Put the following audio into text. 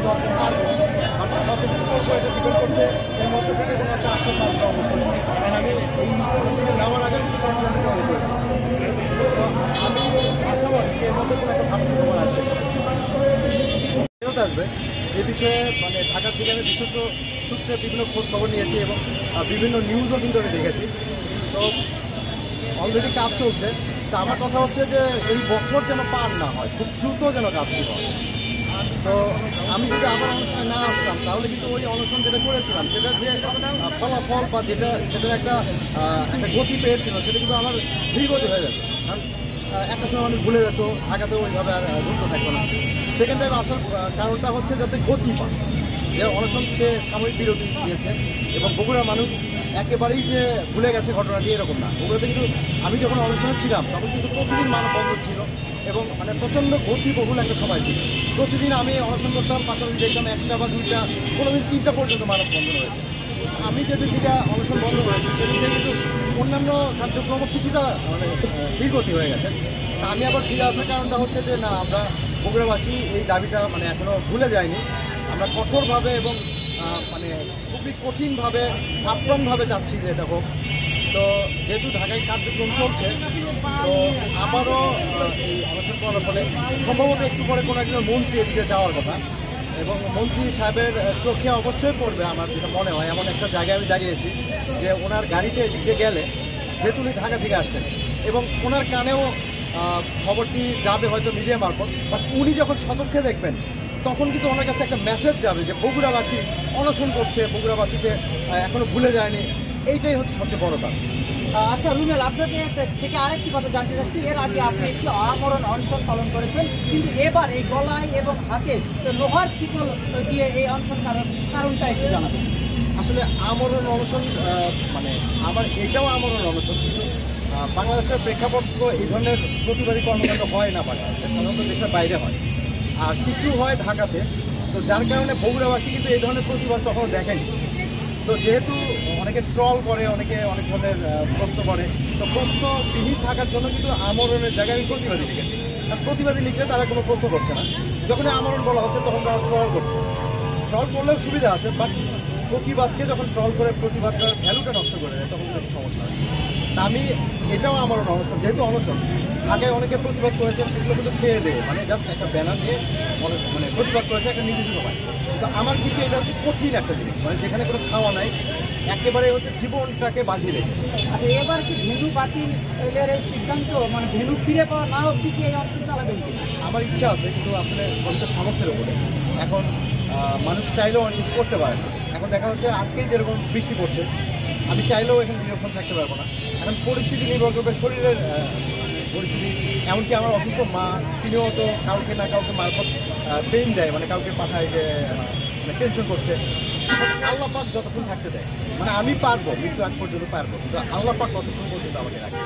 10 দিন পারবো, বাট কতদিন করবো এটা ডিপেন্ড করছে এর মধ্যে থেকে কোনো একটা আসন লাগবে অবশ্যই। কারণ আমি এই অনুষ্ঠানে নেওয়ার আগে কিন্তু কনফারেন্স কল করেছি, তো আমি আশাবাদী এর মধ্যে কোনো একটা ভালো খবর আছে ফেরত আসবে। এ বিষয়ে মানে ঢাকার থেকে আমি বিশেষ সূত্রে বিভিন্ন খোঁজ খবর নিয়েছি এবং বিভিন্ন নিউজও কিন্তু আমি দেখেছি। তো অলরেডি কাজ চলছে। তা আমার কথা হচ্ছে যে এই বছর যেন পার না হয়, খুব দ্রুত যেন কাজটি হয়। তো আমি যদি আবার অনুষ্ঠানে না আসতাম তাহলে কিন্তু ওই অনুষ্ঠান যেটা করেছিলাম সেটার যে ফলাফল বা সেটার একটা গতি পেয়েছিল সেটা কিন্তু আমার ধীরগতি হয়ে যেত। কারণ একটা সময় মানুষ ভুলে যেত, ঢাকাতেও ওইভাবে আর যুক্ত থাকতো না। সেকেন্ড টাইম আসার কারণটা হচ্ছে যাতে গতি পায়, যে অনশন সে সাময়িক বিরতি দিয়েছে এবং বগুড়ার মানুষ একেবারেই যে ভুলে গেছে ঘটনাটি এরকম না। বগুড়াতে কিন্তু আমি যখন অনশনে ছিলাম তখন কিন্তু প্রতিদিন মানববন্ধন ছিল এবং মানে প্রচণ্ড গতিবহুল একটা সময় ছিল। প্রতিদিন আমি অনশন করতাম, পাশাপাশি দেখতাম 1টা বা 2টা, কোনোদিন 3টা পর্যন্ত মানববন্ধন হয়েছে। আমি যেদিন থেকে অনশন বন্ধ করেছি সেদিন থেকে কিন্তু অন্যান্য কার্যক্রম কিছুটা মানে ধীরগতি হয়ে গেছে। তা আমি আবার ফিরে আসার কারণটা হচ্ছে যে না, আমরা বগুড়াবাসী এই দাবিটা মানে এখনও ভুলে যায়নি। আমরা কঠোরভাবে এবং মানে খুবই কঠিনভাবে আপ্রাণভাবে চাচ্ছি যে এটা হোক। তো যেহেতু ঢাকায় কার্যক্রম চলছে, তো আবারও এই অনশন করার ফলে সম্ভবত একটু পরে কোনো একজন মন্ত্রী এদিকে যাওয়ার কথা এবং মন্ত্রী সাহেবের চোখে অবশ্যই পড়বে আমার যেটা মনে হয়। এমন একটা জায়গায় আমি দাঁড়িয়েছি যে ওনার গাড়িতে এদিকে গেলে, যেহেতু উনি ঢাকা থেকে আসছেন এবং ওনার কানেও খবরটি যাবে হয়তো মিডিয়া মারফত, বাট উনি যখন সতর্কে দেখবেন তখন কিন্তু ওনার কাছে একটা মেসেজ যাবে যে বগুড়াবাসী অনশন করছে, বগুড়াবাসীকে এখনো ভুলে যায়নি। এইটাই হচ্ছে সবচেয়ে বড় কাজ। আচ্ছা রুমেল, আপনাকে থেকে আরেকটি কথা জানতে চাচ্ছি। এর আগে আপনি একটি আমরণ অনশন পালন করেছেন, কিন্তু এবার এই গলায় এবং হাতে লোহার শিকল দিয়ে এই অনশন কারণটা একটু জানাবেন। আসলে আমরণ অনশন মানে আমার এটাও আমরণ অনশন, কিন্তু বাংলাদেশের প্রেক্ষাপট তো এই ধরনের প্রতিবাদী কর্মকাণ্ড হয় না বাংলাদেশে, সাধারণত দেশের বাইরে হয়, আর কিছু হয় ঢাকাতে। তো যার কারণে বগুড়াবাসী কিন্তু এই ধরনের প্রতিবাদ কখনো দেখেনি। তো যেহেতু অনেকে ট্রল করে, অনেকে অনেক ধরনের প্রশ্ন করে, তো প্রশ্নবিহীন থাকার জন্য কিন্তু আমরণের জায়গায় আমি প্রতিবাদী লিখেছি। আর প্রতিবাদী লিখলে তারা কোনো প্রশ্ন করছে না, যখনই আমরণ বলা হচ্ছে তখন তারা ট্রল করছে। ট্রল করলেও সুবিধা আছে, বাট প্রতিবাদকে যখন ট্রল করে প্রতিবাদটার ভ্যালুটা নষ্ট করে দেয় তখন কিন্তু সমস্যা হয়। তা আমি এটাও আমার অনশন, যেহেতু অনশন ঢাকায় অনেকে প্রতিবাদ করেছেন, সেগুলো কিন্তু খেয়ে দেয়, মানে জাস্ট একটা ব্যানার নিয়ে মানে প্রতিবাদ করেছে একটা নির্দিষ্ট সময়। কিন্তু আমার কিন্তু এটা হচ্ছে কঠিন একটা জিনিস, মানে যেখানে কোনো খাওয়া নাই, একেবারে হচ্ছে জীবনটাকে বাজি রেখে। আচ্ছা, এবার কি ভেন্যু বাতিলের এই সিদ্ধান্ত, মানে ভেন্যু ফিরে পাওয়া না অব্দি কি এই অনশন চালাবেন? আমার ইচ্ছা আছে, কিন্তু আসলে তো সামর্থ্যের উপরে। এখন মানুষ চাইলেও অনেক কিছু করতে পারে না। এখন দেখা হচ্ছে আজকেই যেরকম বৃষ্টি পড়ছে, আমি চাইলেও এখানে দীর্ঘক্ষণ থাকতে পারবো না। এখন পরিস্থিতি নির্ভর করবে, শরীরের পরিস্থিতি। এমনকি আমার অসুস্থ মা, তিনিও তো কাউকে না কাউকে মারফত পেইন দেয়, মানে কাউকে পাঠায় যে মানে টেনশন করছে। আল্লাহ পাক যতক্ষণ থাকতে দেয়, মানে আমি পারবো, মৃত্যু আগ পর্যন্ত পারবো, কিন্তু আল্লাহ পাক কতক্ষণ পর্যন্ত আমাকে রাখে।